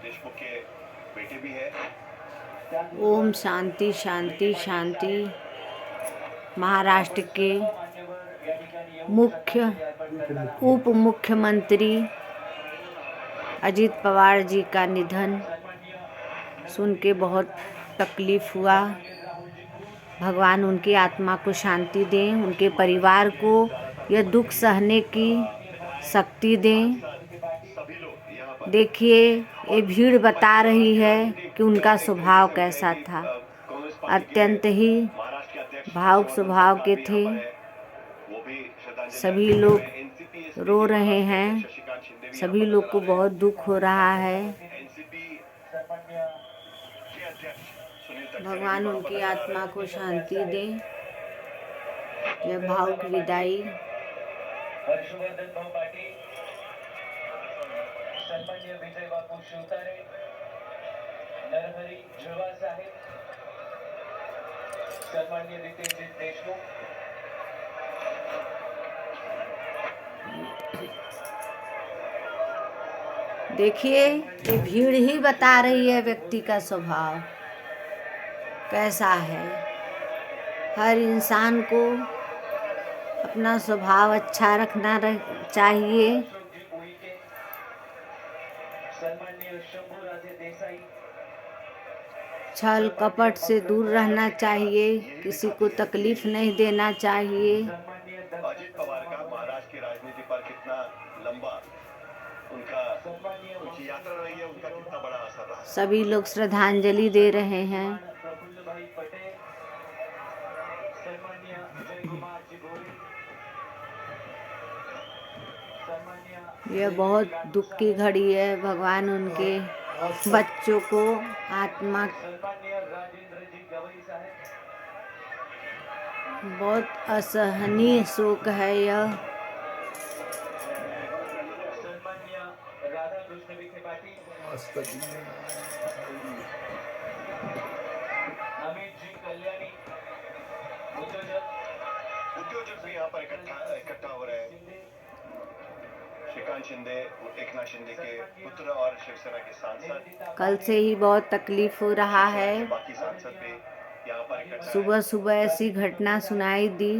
देशमुख के बेटे भी है। ओम शांति शांति शांति। महाराष्ट्र के उप मुख्यमंत्री अजित पवार जी का निधन सुन के बहुत तकलीफ हुआ। भगवान उनकी आत्मा को शांति दें, उनके परिवार को यह दुख सहने की शक्ति दें। देखिए, ये भीड़ बता रही है कि उनका स्वभाव कैसा था। अत्यंत ही भावुक स्वभाव के थे। सभी लोग रो रहे हैं, सभी लोग को बहुत दुख हो रहा है। भगवान उनकी आत्मा को शांति दें। यह भावुक विदाई। सन्माननीय विजय बापू शिवतारे, नरहरी झुलवा साहेब, सन्माननीय रितेश देशमुख, देखिए, ये भीड़ ही बता रही है व्यक्ति का स्वभाव कैसा है। हर इंसान को अपना स्वभाव अच्छा रखना चाहिए। छल कपट से दूर रहना चाहिए, किसी को तकलीफ नहीं देना चाहिए। अजित पवार का महाराष्ट्र की राजनीति पर कितना लंबा उनकी यात्रा रही है, उनका कितना बड़ा असर रहा। सभी लोग श्रद्धांजलि दे रहे हैं। यह बहुत दुख की घड़ी है। भगवान उनके बच्चों को आत्मा, बहुत असहनीय शोक है यह। उद्योजक भी यहाँ पर इकट्ठा हो रहे हैं। श्रीकांत शिंदे, एकनाथ शिंदे के पुत्र और शिवसेना के सांसद। कल से ही बहुत तकलीफ हो रहा है। बाकी सांसद भी यहाँ पर इकट्ठा। सुबह सुबह ऐसी घटना सुनाई दी।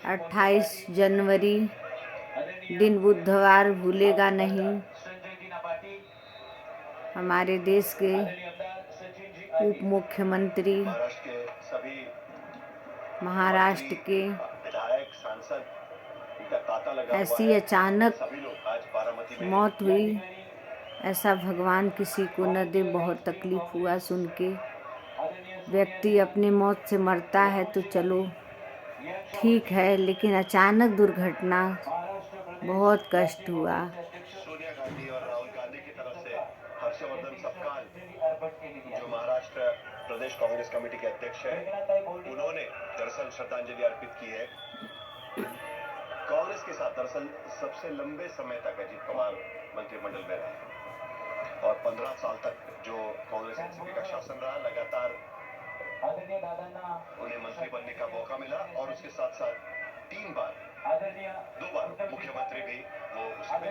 28 जनवरी दिन बुधवार भूलेगा नहीं। हमारे देश के उप मुख्यमंत्री, महाराष्ट्र के विधायक, सांसद, ऐसी अचानक मौत हुई, ऐसा भगवान किसी को न दे। बहुत तकलीफ हुआ सुन के। व्यक्ति अपने मौत से मरता है तो चलो ठीक है, लेकिन अचानक दुर्घटना, बहुत कष्ट हुआ। सोनिया गांधी और राहुल गांधी की तरफ से हर्षवर्धन सपकाल, जो महाराष्ट्र प्रदेश कांग्रेस कमेटी के अध्यक्ष हैं, उन्होंने दरअसल श्रद्धांजलि अर्पित की है। कांग्रेस के साथ दरअसल सबसे लंबे समय तक अजित पवार मंत्रिमंडल में रहे और 15 साल तक जो कांग्रेस एनसीपी का शासन रहा, लगातार उन्हें मंत्री बनने का मौका मिला और उसके साथ साथ 2 बार मुख्यमंत्री भी वो उसमें।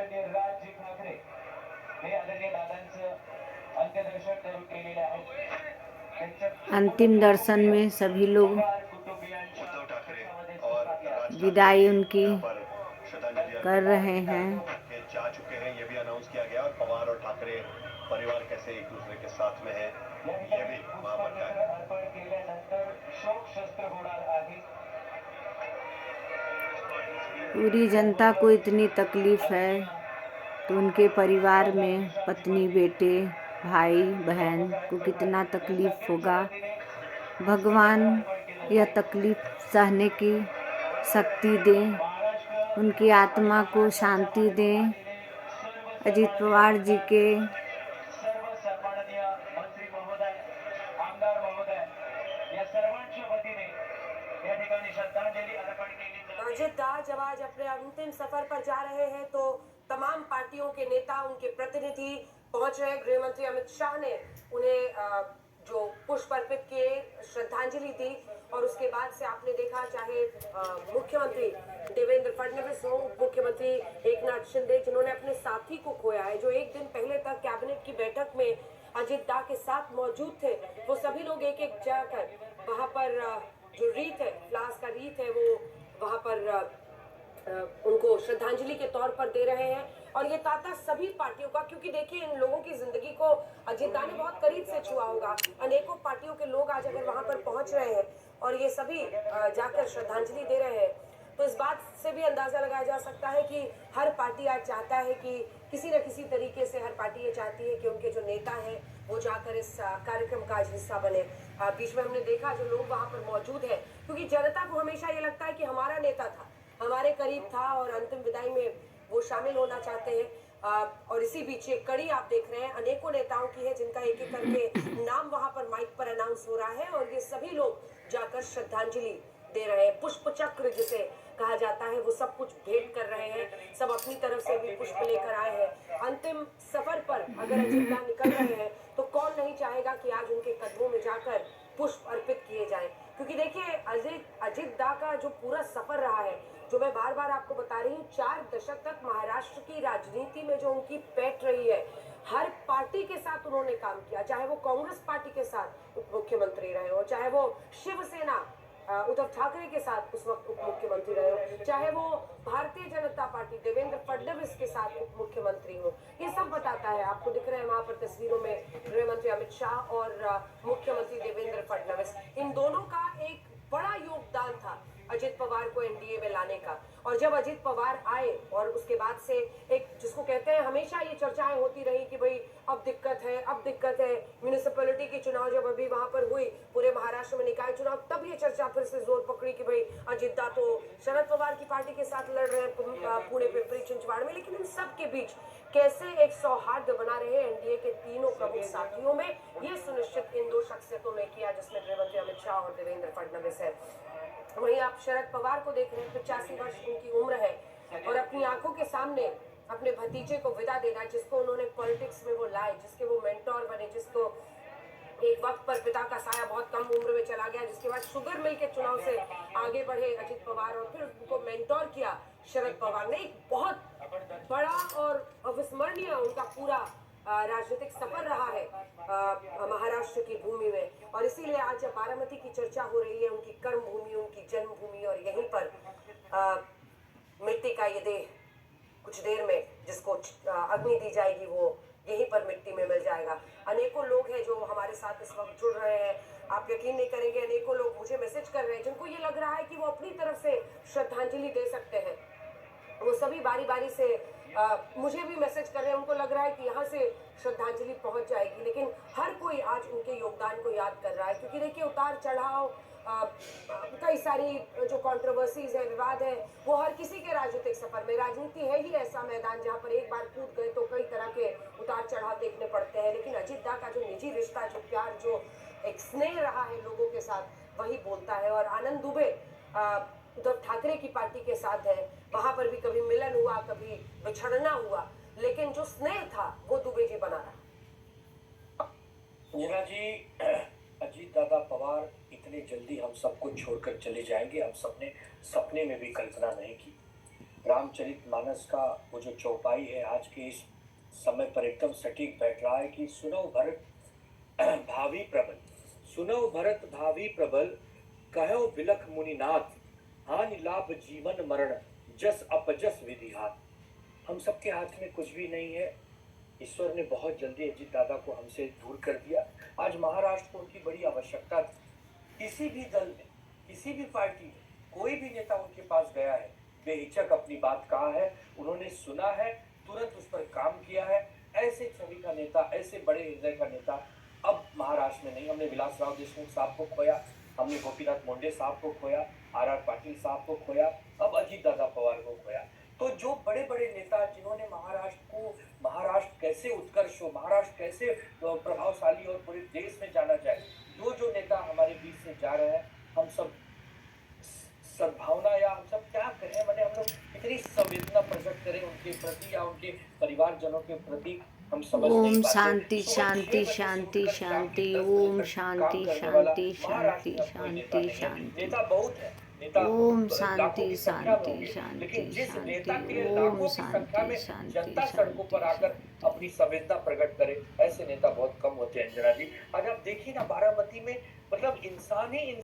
अंतिम दर्शन में सभी लोग उद्धव ठाकरे और विदाई उनकी कर रहे हैं। जा चुके हैं, ये भी अनाउंस किया गया। और पवार और ठाकरे परिवार कैसे एक दूसरे के साथ में है, ये भी वहां पर है। पूरी जनता को इतनी तकलीफ है तो उनके परिवार में पत्नी, बेटे, भाई बहन को कितना तकलीफ होगा। भगवान यह तकलीफ सहने की शक्ति दें, उनकी आत्मा को शांति दें। अजित पवार जी के अजित जब आज अपने अंतिम सफर पर जा रहे हैं तो तमाम पार्टियों के नेता, उनके प्रतिनिधि पहुंच रहे। गृह मंत्री अमित शाह ने उन्हें जो पुष्प अर्पित किए, श्रद्धांजलि दी और उसके बाद से आपने देखा चाहे मुख्यमंत्री देवेंद्र फडणवीस कांग्रेस हो, मुख्यमंत्री एकनाथ शिंदे जिन्होंने अपने साथी को खोया है, जो एक दिन पहले तक कैबिनेट की बैठक में अजित दा के साथ मौजूद थे, वो सभी लोग एक एक जाकर वहां पर जो रीत है, फ्लास का रीत है, वो वहां पर उनको श्रद्धांजलि के तौर पर दे रहे हैं। और ये तांता सभी पार्टियों का, क्योंकि देखिए इन लोगों की जिंदगी को अजित दा ने बहुत करीब से छुआ होगा। अनेकों पार्टियों के लोग आज अगर वहां पर पहुंच रहे हैं और ये सभी जाकर श्रद्धांजलि दे रहे हैं, तो इस बात से भी अंदाजा लगाया जा सकता है कि हर पार्टी आज चाहता है कि किसी न किसी तरीके से हर पार्टी ये चाहती है कि उनके जो नेता हैं वो जाकर इस कार्यक्रम का आज हिस्सा बने। बीच में हमने देखा जो लोग वहां पर मौजूद हैं, क्योंकि जनता को हमेशा ये लगता है कि हमारा नेता था, हमारे करीब था और अंतिम विदाई में वो शामिल होना चाहते हैं। और इसी बीच एक कड़ी आप देख रहे हैं अनेकों नेताओं की है, जिनका एक एक करके नाम वहां पर माइक पर अनाउंस हो रहा है और ये सभी लोग जाकर श्रद्धांजलि दे रहे हैं। पुष्प चक्र जिसे कहा जाता है वो सब कुछ भेंट कर रहे हैं, सब अपनी तरफ से भी पुष्प लेकर आए हैं। अंतिम सफर पर अगर अजित दा निकल रहे हैं तो कौन नहीं चाहेगा कि आज उनके कदमों में जाकर पुष्प अर्पित किए जाएं, क्योंकि देखिए अजित दा का जो पूरा सफर रहा है, जो मैं बार बार आपको बता रही हूँ, 4 दशक तक महाराष्ट्र की राजनीति में जो उनकी पैठ रही है, हर पार्टी के साथ उन्होंने काम किया, चाहे वो कांग्रेस पार्टी के साथ उप मुख्यमंत्री रहे हो, चाहे वो शिवसेना उद्धव ठाकरे के साथ उस वक्त उप मुख्यमंत्री रहे हो, चाहे वो भारतीय जनता पार्टी देवेंद्र फडणवीस के साथ उप मुख्यमंत्री हो। ये सब बताता है, आपको दिख रहे हैं वहां पर तस्वीरों में गृह मंत्री अमित शाह और मुख्यमंत्री देवेंद्र फडणवीस, इन दोनों का एक बड़ा योगदान था अजित पवार को एनडीए में लाने का। और जब अजित पवार आए और उसके बाद से एक जिसको कहते हैं हमेशा ये चर्चाएं होती रही कि भाई अब दिक्कत है, म्यूनिसिपैलिटी की चुनाव जब अभी वहां पर हुई, पूरे महाराष्ट्र में निकाय चुनाव, तब ये चर्चा फिर से जोर पकड़ी कि भाई अजित दा तो शरद पवार की पार्टी के साथ लड़ रहे हैं पुणे पिंपरी चिंचवाड़ में। लेकिन इन सब के बीच कैसे एक सौहार्द बना रहे एनडीए के तीनों प्रमुख साथियों में, ये सुनिश्चित इन 2 शख्सियतों ने किया, जिसमें गृह मंत्री अमित शाह और देवेंद्र फडणवीस है। वहीं आप शरद पवार को देख रहे हैं, 85 वर्ष उनकी उम्र है और अपनी आंखों के सामने अपने भतीजे को विदा देना, जिसको उन्होंने पॉलिटिक्स में वो लाए, जिसके वो मेंटोर बने, जिसको एक वक्त पर पिता का साया बहुत कम उम्र में चला गया, जिसके बाद शुगर मिल के चुनाव से आगे बढ़े अजित पवार और फिर उनको मेंटोर किया शरद पवार ने। एक बहुत बड़ा और अविस्मरणीय उनका पूरा राजनीतिक सफर रहा है महाराष्ट्र की भूमि में। और इसीलिए आज जब बारामती की चर्चा हो रही है, उनकी कर्म भूमि, उनकी जन्मभूमि, और यहीं पर मिट्टी का ये देह कुछ देर में जिसको अग्नि दी जाएगी वो यहीं पर मिट्टी में मिल जाएगा। अनेकों लोग हैं जो हमारे साथ इस वक्त जुड़ रहे हैं, आप यकीन नहीं करेंगे, अनेकों लोग मुझे मैसेज कर रहे हैं जिनको ये लग रहा है कि वो अपनी तरफ से श्रद्धांजलि दे सकते हैं। वो सभी बारी बारी से मुझे भी मैसेज कर रहे हैं, उनको लग रहा है कि यहाँ से श्रद्धांजलि पहुंच जाएगी, लेकिन हर कोई आज उनके योगदान को याद कर रहा है। क्योंकि देखिए उतार चढ़ाव, कई सारी जो कंट्रोवर्सीज है, विवाद है, वो हर किसी के राजनीतिक सफर में, राजनीति है ही ऐसा मैदान जहाँ पर एक बार कूद गए तो कई तरह के उतार चढ़ाव देखने पड़ते हैं। लेकिन अजित दा का जो निजी रिश्ता, जो प्यार, जो एक स्नेह रहा है लोगों के साथ, वही बोलता है। और आनंद दुबे उद्धव ठाकरे की पार्टी के साथ है, वहां पर भी कभी मिलन हुआ, कभी बिछड़ना हुआ, लेकिन जो स्नेह था वो दुबे जी बना रहा। मीरा जी, अजीत दादा पवार इतने जल्दी हम सबको छोड़कर चले जाएंगे, हम सबने सपने में भी कल्पना नहीं की। रामचरितमानस का वो जो चौपाई है आज के इस समय पर एकदम सटीक बैठ रहा है कि सुनो भरत भावी प्रबल, सुनो भरत भावी प्रबल, कहो बिलख मुनिनाथ, हानि लाभ जीवन मरण, जस अपजस विधि हाथ। हम सबके हाथ में कुछ भी नहीं है, ईश्वर ने बहुत जल्दी अजीत दादा को हमसे दूर कर दिया। आज महाराष्ट्र को उनकी बड़ी आवश्यकता थी। किसी भी दल में, किसी भी पार्टी में कोई भी नेता उनके पास गया है, बेहिचक अपनी बात कहा है, उन्होंने सुना है, तुरंत उस पर काम किया है। ऐसे छवि का नेता, ऐसे बड़े हृदय का नेता अब महाराष्ट्र में नहीं। हमने विलासराव देशमुख साहब को खोया, हमने गोपीनाथ मुंडे साहब को खोया, आर पाटिल साहब को खोया, अब अजीत दादा पवार को खोया। तो जो बड़े बड़े नेता जिन्होंने महाराष्ट्र कैसे उत्कर्ष हो, महाराष्ट्र कैसे प्रभावशाली और पूरे देश में जाना जाए, जो नेता हमारे बीच से जा रहे हैं, हम सब सद्भावना या हम सब क्या करें, मैंने हम लोग इतनी संवेदना प्रकट करें उनके प्रति या उनके परिवारजनों के प्रति, हम समझ नहीं ओम पाते। शांति शांति शांति शांति, ओम शांति शांति शांति शांति शांति। नेता बहुत है, नेता ओम लाखों शांति की संख्या में शांति होंगे, शांति लेकिन जिस नेता शांति, के लिए ओम लाखों की संख्या में शांति जनता शांति सड़कों पर शांति आकर अपनी संवेदना प्रकट करे, ऐसे नेता बहुत कम होते हैं अंजना जी। आज आप देखिए ना, बारामती में मतलब इंसान ही